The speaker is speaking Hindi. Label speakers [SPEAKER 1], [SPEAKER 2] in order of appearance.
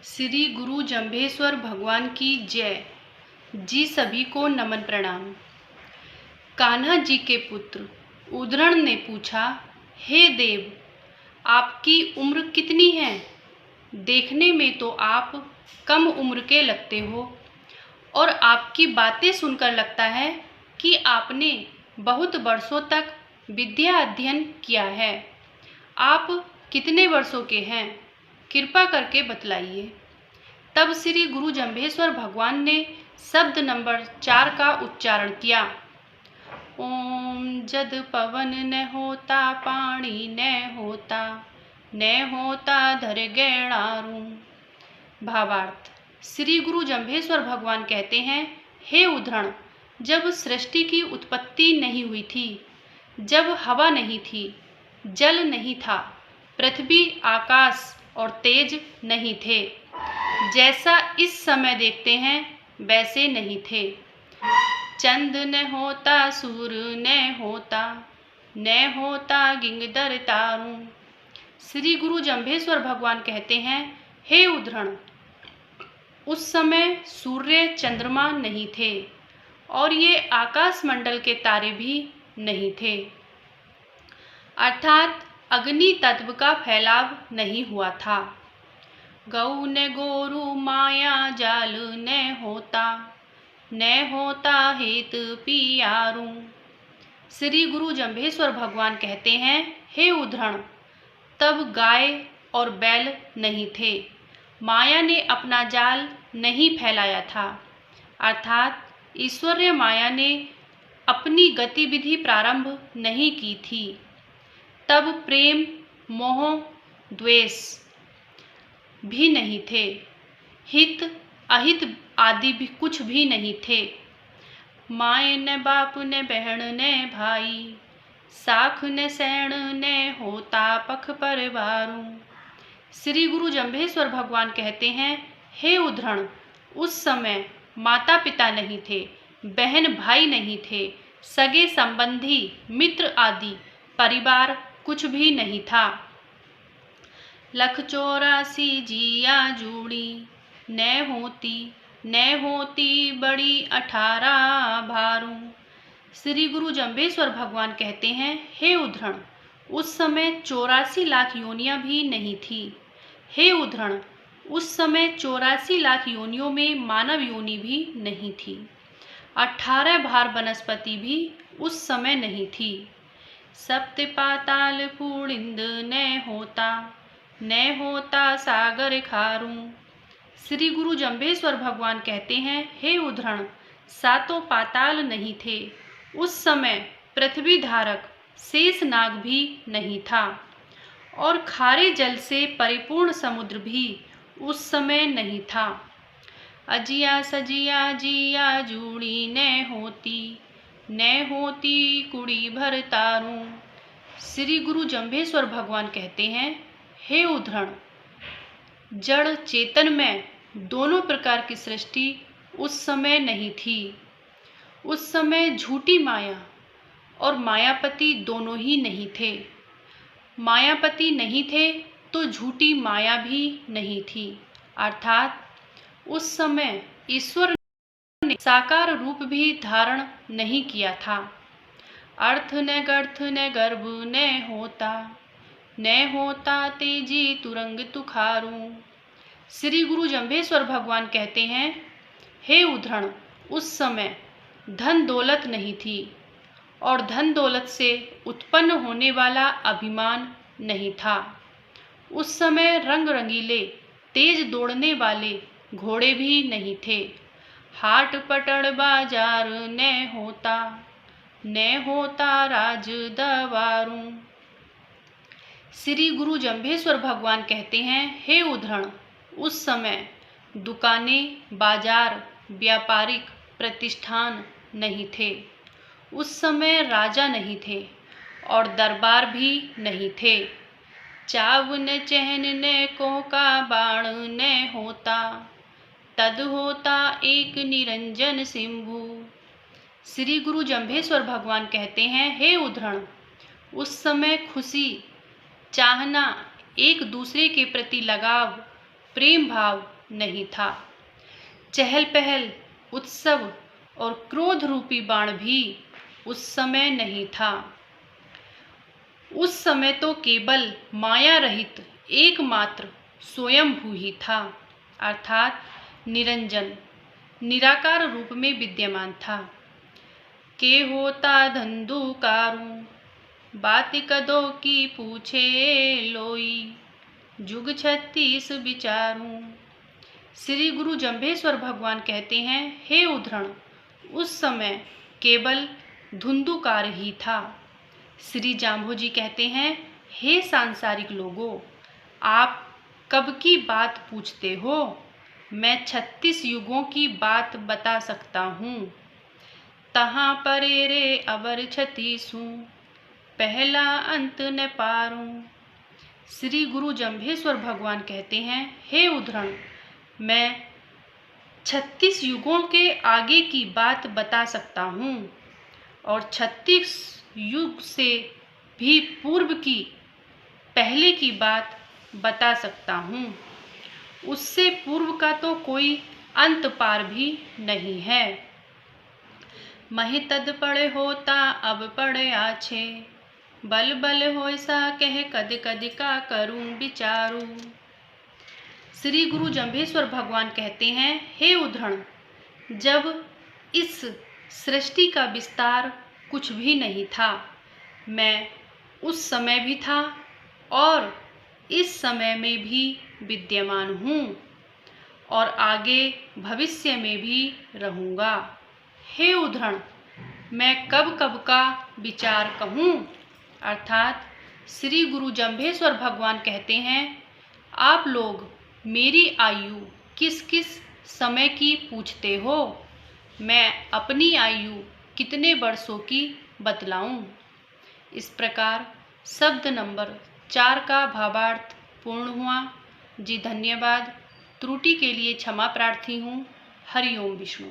[SPEAKER 1] श्री गुरु जंभेश्वर भगवान की जय। जी सभी को नमन प्रणाम। कान्हा जी के पुत्र उदरण ने पूछा, हे देव, आपकी उम्र कितनी है? देखने में तो आप कम उम्र के लगते हो और आपकी बातें सुनकर लगता है कि आपने बहुत वर्षों तक विद्या अध्ययन किया है। आप कितने वर्षों के हैं? कृपा करके बतलाइए। तब श्री गुरु जंभेश्वर भगवान ने शब्द नंबर 4 का उच्चारण किया। ओम जद पवन न होता पानी न होता धर गैणारू। भावार्थ, श्री गुरु जंभेश्वर भगवान कहते हैं, हे उद्धरण, जब सृष्टि की उत्पत्ति नहीं हुई थी, जब हवा नहीं थी, जल नहीं था, पृथ्वी, आकाश और तेज नहीं थे, जैसा इस समय देखते हैं वैसे नहीं थे। चंद न होता, सूर्य न होता गिंगदर तारू। श्री गुरु जंभेश्वर भगवान कहते हैं, हे उद्धरण, उस समय सूर्य, चंद्रमा नहीं थे और ये आकाश मंडल के तारे भी नहीं थे, अर्थात अग्नि तत्व का फैलाव नहीं हुआ था। गौ न गोरु माया जाल न होता हेत पियारू। श्री गुरु जंभेश्वर भगवान कहते हैं, हे उद्धरण, तब गाय और बैल नहीं थे, माया ने अपना जाल नहीं फैलाया था, अर्थात ईश्वरीय माया ने अपनी गतिविधि प्रारंभ नहीं की थी। तब प्रेम, मोह, द्वेष भी नहीं थे, हित अहित आदि भी कुछ भी नहीं थे। माए न बाप न बहन न भाई, साख न सैण न होता पख परिवारू। श्री गुरु जंभेश्वर भगवान कहते हैं, हे उद्धरण, उस समय माता पिता नहीं थे, बहन भाई नहीं थे, सगे संबंधी मित्र आदि परिवार कुछ भी नहीं था। लख 84 जिया जूड़ी न होती बड़ी 18 भारू। श्री गुरु जंभेश्वर भगवान कहते हैं, हे उद्धरण, उस समय 84 लाख योनियां भी नहीं थी। हे उद्धरण, उस समय 84 लाख योनियों में मानव योनि भी नहीं थी, 18 भार वनस्पति भी उस समय नहीं थी। सप्त पाताल पूर्णिंद न होता सागर खारू। श्री गुरु जंभेश्वर भगवान कहते हैं, हे उद्धरण, सातों पाताल नहीं थे, उस समय पृथ्वी धारक शेष नाग भी नहीं था और खारे जल से परिपूर्ण समुद्र भी उस समय नहीं था। अजिया सजिया जिया जूड़ी न होती कुड़ी भर तारू। श्री गुरु जंभेश्वर भगवान कहते हैं, हे उद्धरण, जड़ चेतन में दोनों प्रकार की सृष्टि उस समय नहीं थी। उस समय झूठी माया और मायापति दोनों ही नहीं थे। मायापति नहीं थे तो झूठी माया भी नहीं थी, अर्थात उस समय ईश्वर ने साकार रूप भी धारण नहीं किया था। अर्थ न गर्थ न गर्भ न होता तेजी तुरंग तुखारू। श्री गुरु जंभेश्वर भगवान कहते हैं, हे उद्धरण, उस समय धन दौलत नहीं थी और धन दौलत से उत्पन्न होने वाला अभिमान नहीं था। उस समय रंग रंगीले तेज दौड़ने वाले घोड़े भी नहीं थे। हाट पटड़ बाजार न होता राज दवारू। श्री गुरु जंभेश्वर भगवान कहते हैं, हे उद्धरण, उस समय दुकानें, बाजार, व्यापारिक प्रतिष्ठान नहीं थे। उस समय राजा नहीं थे और दरबार भी नहीं थे। चाव न चहन न कोका बाण न होता, तद होता एक निरंजन सिंभु। श्री गुरु जंभेश्वर भगवान कहते हैं, हे उद्धरण, उस समय खुशी, चाहना, एक दूसरे के प्रति लगाव, प्रेम भाव नहीं था। चहल पहल, उत्सव और क्रोध रूपी बाण भी उस समय नहीं था। उस समय तो केवल माया रहित एकमात्र स्वयंभू ही था, अर्थात निरंजन निराकार रूप में विद्यमान था। के होता धंधुकारूं, बात कदो की पूछे लोई, जुग 36 विचारूं। श्री गुरु जंभेश्वर भगवान कहते हैं, हे उद्धरण, उस समय केवल धुंधुकार ही था। श्री जाम्भोजी कहते हैं, हे सांसारिक लोगों, आप कब की बात पूछते हो? मैं 36 युगों की बात बता सकता हूँ। तहाँ परे रे अवर 36, पहला अंत न पारूं। श्री गुरु जंभेश्वर भगवान कहते हैं, हे उद्धरण, मैं 36 युगों के आगे की बात बता सकता हूँ और 36 युग से भी पूर्व की पहले की बात बता सकता हूँ। उससे पूर्व का तो कोई अंत पार भी नहीं है। महि तद पड़े होता अब पड़े आछे, बल बल होय सा कह कद कद का करूं विचारूं। श्री गुरु जंभेश्वर भगवान कहते हैं, हे उद्धरण, जब इस सृष्टि का विस्तार कुछ भी नहीं था, मैं उस समय भी था और इस समय में भी विद्यमान हूँ और आगे भविष्य में भी रहूँगा। हे उद्धरण, मैं कब कब का विचार कहूँ? अर्थात श्री गुरु जंभेश्वर भगवान कहते हैं, आप लोग मेरी आयु किस किस समय की पूछते हो? मैं अपनी आयु कितने वर्षों की बतलाऊं? इस प्रकार शब्द नंबर 4 का भावार्थ पूर्ण हुआ। जी धन्यवाद। त्रुटि के लिए क्षमा प्रार्थी हूँ। हरि ओम विष्णु।